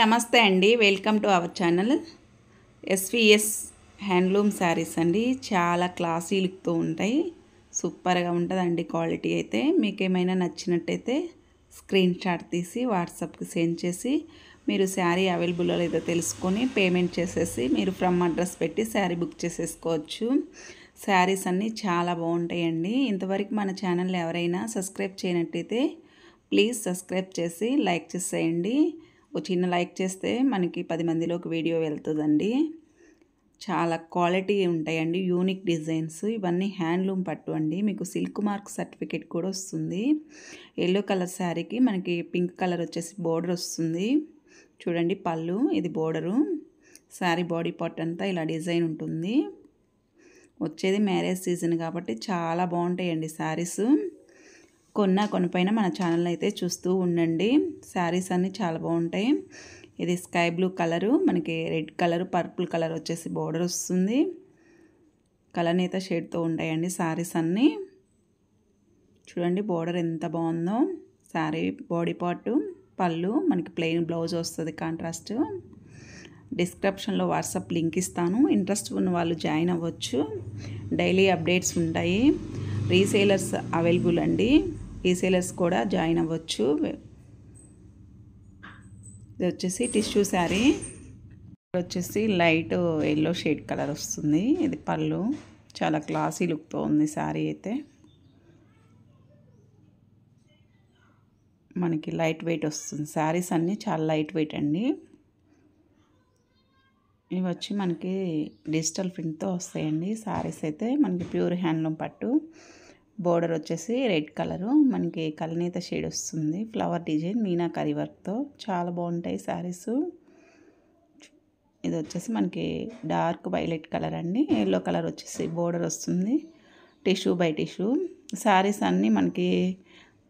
నమస్తే అండి, welcome to our channel. SVS handloom saris అండి. చాలా క్లాసీ లుక్తో ఉంటాయి. సూపర్గా ఉంటుందండి క్వాలిటీ అయితే. మీకు ఏమైనా నచ్చినట్టయితే స్క్రీన్ షాట్ తీసి వాట్సాప్కి సెండ్ చేసి మీరు శారీ అవైలబుల్లో లేదో తెలుసుకొని పేమెంట్ చేసేసి మీరు ఫ్రమ్ అడ్రస్ పెట్టి శారీ బుక్ చేసేసుకోవచ్చు. శారీస్ అన్నీ చాలా బాగుంటాయండి. ఇంతవరకు మన ఛానల్ ఎవరైనా సబ్స్క్రైబ్ చేయనట్టయితే ప్లీజ్ సబ్స్క్రైబ్ చేసి లైక్ చేసేయండి. ఒక చిన్న లైక్ చేస్తే మనకి 10 మందిలోకి వీడియో వెళ్తుందండి. చాలా క్వాలిటీ ఉంటాయండి, యూనిక్ డిజైన్స్. ఇవన్నీ హ్యాండ్లూమ్ పట్టు అండి. మీకు సిల్క్ మార్క్ సర్టిఫికేట్ కూడా వస్తుంది. ఎల్లో కలర్ శారీకి మనకి పింక్ కలర్ వచ్చేసి బోర్డర్ వస్తుంది. చూడండి పళ్ళు, ఇది బోర్డరు. శారీ బాడీ పార్ట్ అంతా ఇలా డిజైన్ ఉంటుంది. వచ్చేది మ్యారేజ్ సీజన్ కాబట్టి చాలా బాగుంటాయండి శారీస్. కొనిపైన మన ఛానల్ అయితే చూస్తూ ఉండండి. శారీస్ అన్నీ చాలా బాగుంటాయి. ఇది స్కై బ్లూ కలరు, మనకి రెడ్ కలర్, పర్పుల్ కలర్ వచ్చేసి బోర్డర్ వస్తుంది. కలనేత షేడ్తో ఉంటాయండి శారీస్ అన్నీ. చూడండి బోర్డర్ ఎంత బాగుందో. శారీ బాడీ పార్ట్, పళ్ళు, మనకి ప్లెయిన్ బ్లౌజ్ వస్తుంది కాంట్రాస్ట్. డిస్క్రిప్షన్లో వాట్సాప్ లింక్ ఇస్తాను. ఇంట్రెస్ట్ ఉన్న వాళ్ళు జాయిన్ అవ్వచ్చు. డైలీ అప్డేట్స్ ఉంటాయి. రీసేలర్స్ అవైలబుల్ అండి. రీసేలర్స్ కూడా జాయిన్ అవ్వచ్చు. ఇది వచ్చేసి టిష్యూ శారీ. వచ్చేసి లైట్ ఎల్లో షేడ్ కలర్ వస్తుంది. ఇది పళ్ళు. చాలా క్లాసీ లుక్తో ఉంది శారీ అయితే. మనకి లైట్ వెయిట్ వస్తుంది. శారీస్ అన్నీ చాలా లైట్ వెయిట్ అండి. ఇవి వచ్చి మనకి డిజిటల్ ప్రింట్తో వస్తాయండి శారీస్ అయితే. మనకి ప్యూర్ హ్యాండ్లూమ్ పట్టు. బోర్డర్ వచ్చేసి రెడ్ కలరు, మనకి కలనేత షేడ్ వస్తుంది. ఫ్లవర్ డిజైన్ మీనాకరీ వర్క్తో చాలా బాగుంటాయి శారీస్. ఇది వచ్చేసి మనకి డార్క్ వైలెట్ కలర్ అండి. ఎల్లో కలర్ వచ్చేసి బోర్డర్ వస్తుంది. Tissue by tissue. శారీస్ అన్నీ మనకి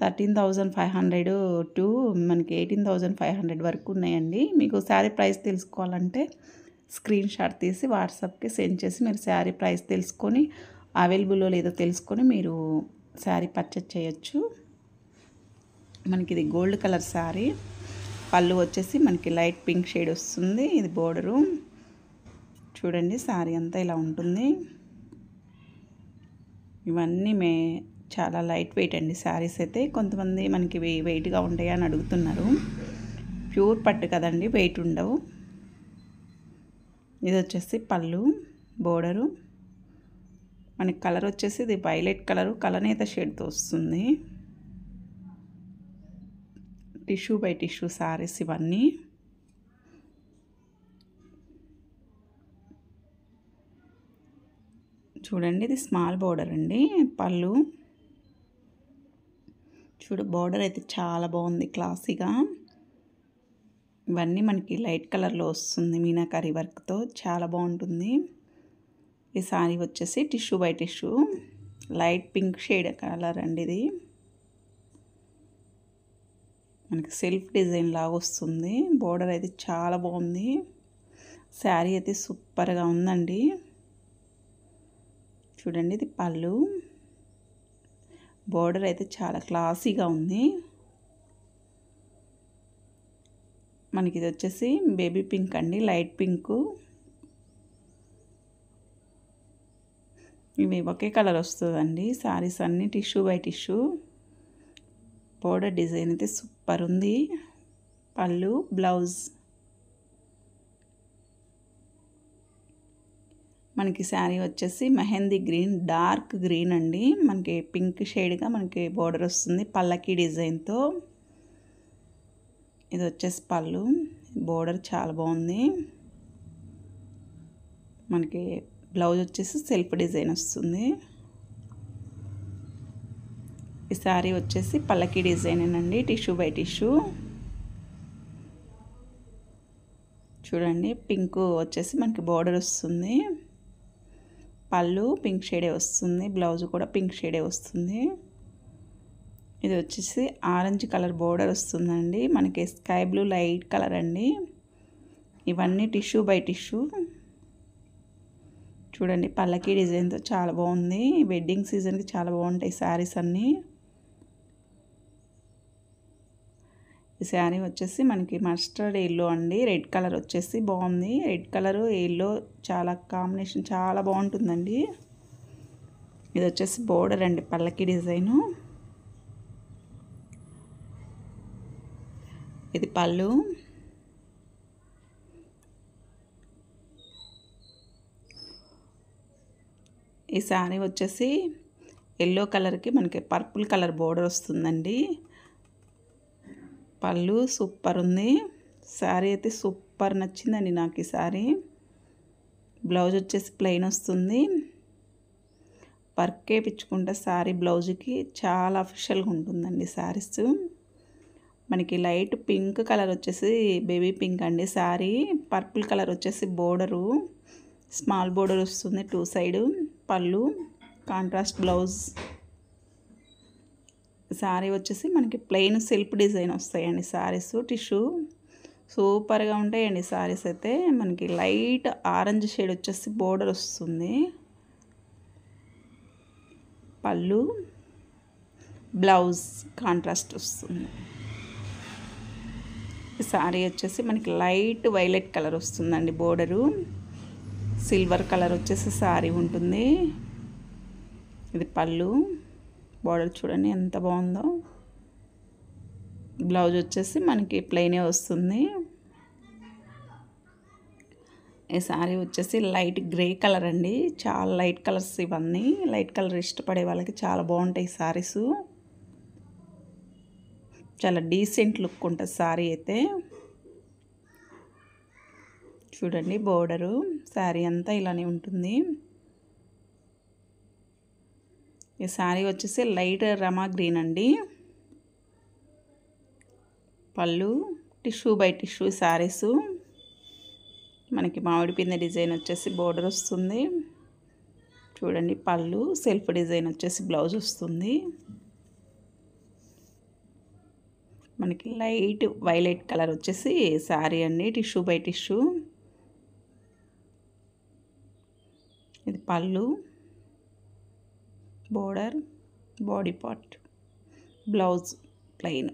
13,500 టు మనకి 18,500 వరకు ఉన్నాయండి. మీకు శారీ ప్రైస్ తెలుసుకోవాలంటే స్క్రీన్ షాట్ తీసి వాట్సాప్కి సెండ్ చేసి మీరు శారీ ప్రైస్ తెలుసుకొని అవైలబుల్లో లేదో తెలుసుకొని మీరు శారీ పర్చేజ్ చేయొచ్చు. మనకి ఇది గోల్డ్ కలర్ శారీ. పళ్ళు వచ్చేసి మనకి లైట్ పింక్ షేడ్ వస్తుంది. ఇది బోర్డరు. చూడండి శారీ అంతా ఇలా ఉంటుంది. ఇవన్నీ చాలా లైట్ వెయిట్ అండి శారీస్ అయితే. కొంతమంది మనకి వెయిట్గా ఉంటాయి అని అడుగుతున్నారు. ప్యూర్ పట్టు కదండి, వెయిట్ ఉండవు. ఇది వచ్చేసి పళ్ళు, బోర్డరు. మనకి కలర్ వచ్చేసి ఇది వైలెట్ కలరు, కలనేత షేడ్తో వస్తుంది. టిష్యూ బై టిష్యూ శారీస్ ఇవన్నీ. చూడండి ఇది స్మాల్ బోర్డర్ అండి. పళ్ళు బోర్డర్ అయితే చాలా బాగుంది, క్లాసీగా. ఇవన్నీ మనకి లైట్ కలర్లో వస్తుంది మీనాకరీ వర్క్తో. చాలా బాగుంటుంది. ఈ శారీ వచ్చేసి tissue by tissue, light pink shade colour అండి. ఇది మనకి సెల్ఫ్ డిజైన్ లాగా వస్తుంది. బోర్డర్ అయితే చాలా బాగుంది. శారీ అయితే సూపర్గా ఉందండి. చూడండి ఇది పళ్ళు. బోర్డర్ అయితే చాలా క్లాసీగా ఉంది. మనకి ఇది వచ్చేసి బేబీ పింక్ అండి, లైట్ పింకు. ఇవి ఒకే కలర్ వస్తుందండి శారీస్ అన్నీ. Tissue by tissue. Border design అయితే సూపర్ ఉంది. పళ్ళు, బ్లౌజ్. మనకి శారీ వచ్చేసి మెహందీ గ్రీన్, డార్క్ గ్రీన్ అండి. మనకి పింక్ షేడ్గా మనకి బోర్డర్ వస్తుంది పల్లకి డిజైన్తో. ఇది వచ్చేసి పళ్ళు. బోర్డర్ చాలా బాగుంది. మనకి బ్లౌజ్ వచ్చేసి సెల్ఫ్ డిజైన్ వస్తుంది. ఈ శారీ వచ్చేసి పల్లకి డిజైన్ అండి, టిష్యూ బై టిష్యూ. చూడండి పింక్ వచ్చేసి మనకి బోర్డర్ వస్తుంది. పళ్ళు పింక్ షేడే వస్తుంది. బ్లౌజ్ కూడా పింక్ షేడే వస్తుంది. ఇది వచ్చేసి ఆరెంజ్ కలర్ బోర్డర్ వస్తుందండి. మనకి స్కై బ్లూ లైట్ కలర్ అండి. ఇవన్నీ టిష్యూ బై టిష్యూ. చూడండి పల్లకి డిజైన్తో చాలా బాగుంది. వెడ్డింగ్ సీజన్కి చాలా బాగుంటాయి శారీస్ అన్నీ. ఈ శారీ వచ్చేసి మనకి మస్టర్డ్ ఎల్లో అండి. రెడ్ కలర్ వచ్చేసి బాగుంది. రెడ్ కలరు ఎల్లో చాలా కాంబినేషన్ చాలా బాగుంటుందండి. ఇది వచ్చేసి బోర్డర్ అండి, పల్లకి డిజైను. ఇది పళ్ళు. ఈ శారీ వచ్చేసి ఎల్లో కలర్కి మనకి పర్పుల్ కలర్ బోర్డర్ వస్తుందండి. పళ్ళు సూపర్ ఉంది. శారీ అయితే సూపర్ నచ్చిందండి నాకు ఈ శారీ. బ్లౌజ్ వచ్చేసి ప్లెయిన్ వస్తుంది. వర్క్ వేయించుకుంటే శారీ బ్లౌజ్కి చాలా అఫిషియల్గా ఉంటుందండి శారీస్. మనకి లైట్ పింక్ కలర్ వచ్చేసి బేబీ పింక్ అండి శారీ. పర్పుల్ కలర్ వచ్చేసి బోర్డరు స్మాల్ బోర్డర్ వస్తుంది 2 సైడ్. పళ్ళు కాంట్రాస్ట్ బ్లౌజ్. శారీ వచ్చేసి మనకి ప్లెయిన్ సెల్ఫ్ డిజైన్ వస్తాయండి శారీస్. టిష్యూ సూపర్గా ఉంటాయండి శారీస్ అయితే. మనకి లైట్ ఆరెంజ్ షేడ్ వచ్చేసి బోర్డర్ వస్తుంది. పళ్ళు బ్లౌజ్ కాంట్రాస్ట్ వస్తుంది. శారీ వచ్చేసి మనకి లైట్ వైలెట్ కలర్ వస్తుందండి బోర్డరు. సిల్వర్ కలర్ వచ్చేసి శారీ ఉంటుంది. ఇది పళ్ళు. బోర్డర్ చూడండి ఎంత బాగుందో. బ్లౌజ్ వచ్చేసి మనకి ప్లెయినే వస్తుంది. ఈ శారీ వచ్చేసి లైట్ గ్రే కలర్ అండి. చాలా లైట్ కలర్స్ ఇవన్నీ. లైట్ కలర్ ఇష్టపడే వాళ్ళకి చాలా బాగుంటాయి శారీస్. చాలా డీసెంట్ లుక్ ఉంటుంది శారీ అయితే. చూడండి బోర్డరు శారీ అంతా ఇలానే ఉంటుంది. ఈ శారీ వచ్చేసి లైట్ రమా గ్రీన్ అండి. పళ్ళు టిష్యూ బై టిష్యూ శారీస్. మనకి మామిడి పిందె డిజైన్ వచ్చేసి బోర్డర్ వస్తుంది. చూడండి పళ్ళు సెల్ఫ్ డిజైన్ వచ్చేసి బ్లౌజ్ వస్తుంది. మనకి లైట్ వైలెట్ కలర్ వచ్చేసి శారీ అండి. Tissue by tissue. ఇది పళ్ళు, border, body part, blouse plain.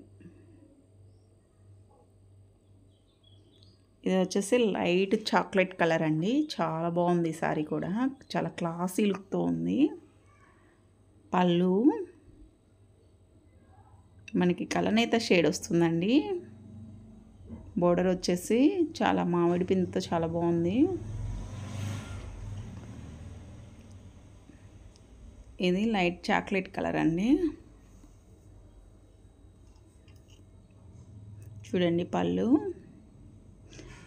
ఇది వచ్చేసి లైట్ చాక్లెట్ కలర్ అండి. చాలా బాగుంది ఈ శారీ కూడా. చాలా క్లాసీ లుక్తో ఉంది. పళ్ళు మనకి కలనేత షేడ్ వస్తుందండి. బోర్డర్ వచ్చేసి చాలా మామిడి పిండితో చాలా బాగుంది. ఇది లైట్ చాక్లెట్ కలర్ అండి. చూడండి పళ్ళు.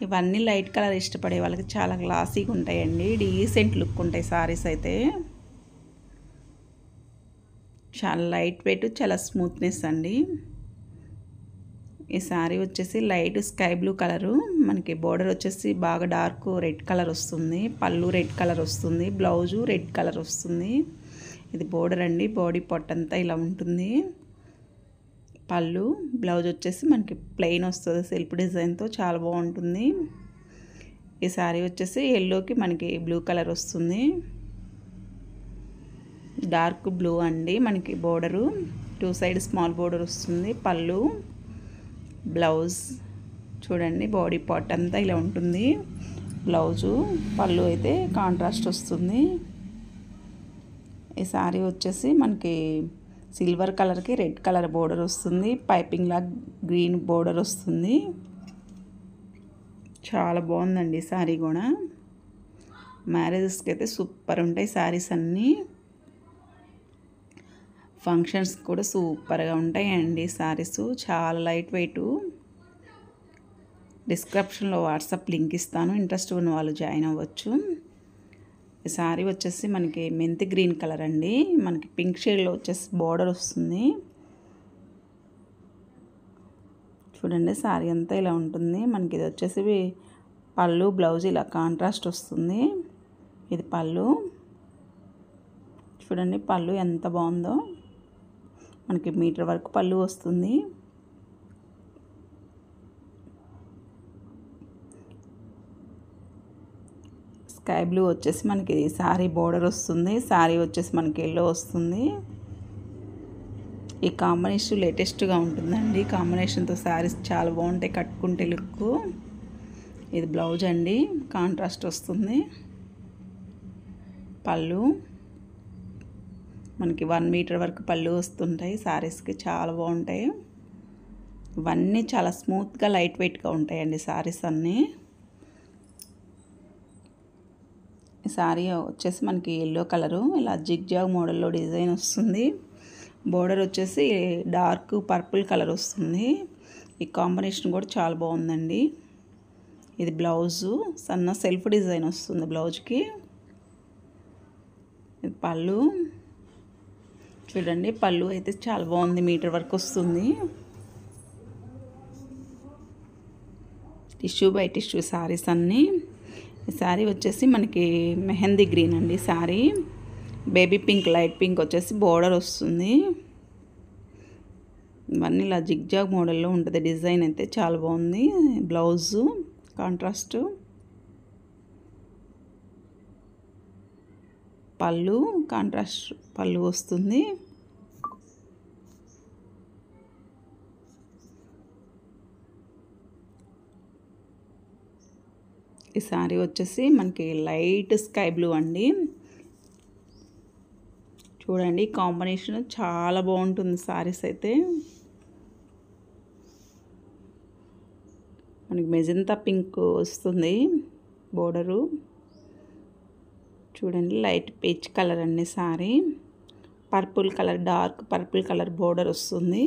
ఇవన్నీ లైట్ కలర్ ఇష్టపడే వాళ్ళకి చాలా క్లాసీగా ఉంటాయండి. డీసెంట్ లుక్ ఉంటాయి సారీస్ అయితే. చాలా లైట్ వెయిట్, చాలా స్మూత్నెస్ అండి. ఈ శారీ వచ్చేసి లైట్ స్కై బ్లూ కలరు. మనకి బోర్డర్ వచ్చేసి బాగా డార్క్ రెడ్ కలర్ వస్తుంది. పళ్ళు రెడ్ కలర్ వస్తుంది. బ్లౌజు రెడ్ కలర్ వస్తుంది. ఇది బోర్డర్ అండి. బాడీ పార్ట్ అంతా ఇలా ఉంటుంది. పళ్ళు బ్లౌజ్ వచ్చేసి మనకి ప్లెయిన్ వస్తుంది సెల్ఫ్ డిజైన్తో. చాలా బాగుంటుంది. ఈ శారీ వచ్చేసి ఎల్లోకి మనకి బ్లూ కలర్ వస్తుంది. డార్క్ బ్లూ అండి. మనకి బోర్డరు 2 సైడ్ స్మాల్ బోర్డర్ వస్తుంది. పళ్ళు బ్లౌజ్ చూడండి బాడీ పార్ట్ అంతా ఇలా ఉంటుంది. బ్లౌజు పళ్ళు అయితే కాంట్రాస్ట్ వస్తుంది. ఈ శారీ వచ్చేసి మనకి సిల్వర్ కలర్కి రెడ్ కలర్ బోర్డర్ వస్తుంది. పైపింగ్ లా గ్రీన్ బోర్డర్ వస్తుంది. చాలా బాగుందండి ఈ శారీ కూడా. మ్యారేజెస్కి అయితే సూపర్ ఉంటాయి శారీస్ అన్నీ. ఫంక్షన్స్ కూడా సూపర్గా ఉంటాయండి శారీస్. చాలా లైట్ వెయిట్. డిస్క్రిప్షన్లో వాట్సాప్ లింక్ ఇస్తాను. ఇంట్రెస్ట్ ఉన్న వాళ్ళు జాయిన్ అవ్వచ్చు. ఈ శారీ వచ్చేసి మనకి మెంతి గ్రీన్ కలర్ అండి. మనకి పింక్ షేడ్లో వచ్చేసి బోర్డర్ వస్తుంది. చూడండి శారీ అంతా ఇలా ఉంటుంది. మనకి ఇది వచ్చేసి పళ్ళు బ్లౌజ్ ఇలా కాంట్రాస్ట్ వస్తుంది. ఇది పళ్ళు. చూడండి పళ్ళు ఎంత బాగుందో. మనకి మీటర్ వరకు పళ్ళు వస్తుంది. స్కై బ్లూ వచ్చేసి మనకి శారీ బోర్డర్ వస్తుంది. శారీ వచ్చేసి మనకి ఎల్లో వస్తుంది. ఈ కాంబినేషన్ లేటెస్ట్గా ఉంటుందండి. కాంబినేషన్తో శారీస్ చాలా బాగుంటాయి కట్టుకుంటే లుక్. ఇది బ్లౌజ్ అండి, కాంట్రాస్ట్ వస్తుంది. పళ్ళు మనకి 1 మీటర్ వరకు పళ్ళు వస్తుంటాయి శారీస్కి, చాలా బాగుంటాయి. ఇవన్నీ చాలా స్మూత్గా లైట్ వెయిట్గా ఉంటాయండి శారీస్ అన్నీ. ఈ శారీ వచ్చేసి మనకి ఎల్లో కలరు, ఇలా జిగ్జాగ్ మోడల్లో డిజైన్ వస్తుంది. బోర్డర్ వచ్చేసి డార్క్ పర్పుల్ కలర్ వస్తుంది. ఈ కాంబినేషన్ కూడా చాలా బాగుందండి. ఇది బ్లౌజు, సన్న సెల్ఫ్ డిజైన్ వస్తుంది బ్లౌజ్కి. ఇది పళ్ళు చూడండి, పళ్ళు అయితే చాలా బాగుంది, మీటర్ వరకు వస్తుంది. టిష్యూ బై టిష్యూ శారీస్ అన్నీ. ఈ శారీ వచ్చేసి మనకి మెహందీ గ్రీన్ అండి sari. Baby pink, light pink వచ్చేసి బోర్డర్ వస్తుంది. ఇవన్నీ ఇలా జిగ్జాగ్ మోడల్లో ఉంటుంది. డిజైన్ అయితే చాలా బాగుంది. బ్లౌజు కాంట్రాస్ట్, పళ్ళు కాంట్రాస్ట్ పళ్ళు వస్తుంది. ఈ శారీ వచ్చేసి మనకి లైట్ స్కై బ్లూ అండి. చూడండి కాంబినేషన్ చాలా బాగుంటుంది శారీస్ అయితే. మనకి మెజంతా పింక్ వస్తుంది బోర్డరు. చూడండి లైట్ పీచ్ కలర్ అండి sari. Purple colour, dark purple colour border వస్తుంది.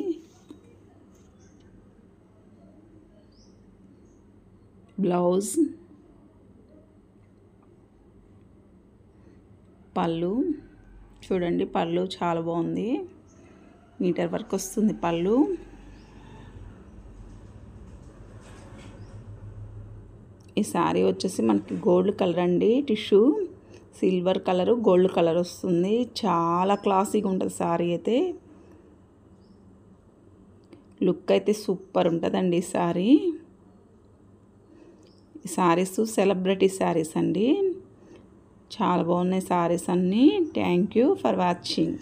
బ్లౌజ్, పళ్ళు చూడండి, పళ్ళు చాలా బాగుంది, మీటర్ వరకు వస్తుంది పళ్ళు. ఈ శారీ వచ్చేసి మనకి గోల్డ్ కలర్ అండి, tissue silver colour gold colour వస్తుంది. చాలా క్లాసీగా ఉంటుంది శారీ అయితే. లుక్ అయితే సూపర్ ఉంటుందండి ఈ శారీ. ఈ శారీస్ సెలబ్రిటీ శారీస్ అండి, చాలా బాగున్నాయి శారీస్ అన్నీ. Thank you for watching.